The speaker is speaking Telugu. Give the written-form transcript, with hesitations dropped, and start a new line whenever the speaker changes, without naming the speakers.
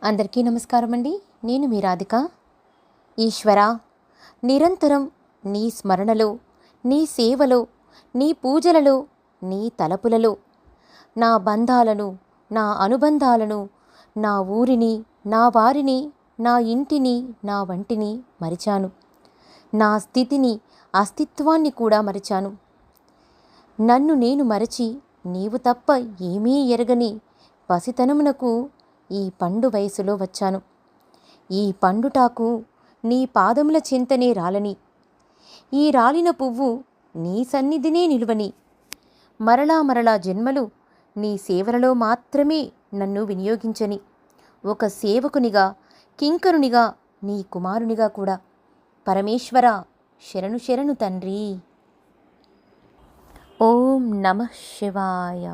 అందరికీ నమస్కారం అండి. నేను మీ రాధిక. ఈశ్వరా, నిరంతరం నీ స్మరణలో, నీ సేవలో, నీ పూజలలో, నీ తలపులలో నా బంధాలను, నా అనుబంధాలను, నా ఊరిని, నా వారిని, నా ఇంటిని, నా వంటిని మరిచాను. నా స్థితిని, అస్తిత్వాన్ని కూడా మరిచాను. నన్ను నేను మరచి నీవు తప్ప ఏమీ ఎరగని పసితనమునకు ఈ పండు వయసులో వచ్చాను. ఈ పండుటాకు నీ పాదముల చింతనే రాలని, ఈ రాలిన పువ్వు నీ సన్నిధినే నిలువని, మరలా మరలా జన్మలు నీ సేవలలో మాత్రమే నన్ను వినియోగించని, ఒక సేవకునిగా, కింకరునిగా, నీ కుమారునిగా కూడా. పరమేశ్వర, శరణు శరణు తండ్రి. ఓం నమః శివాయ.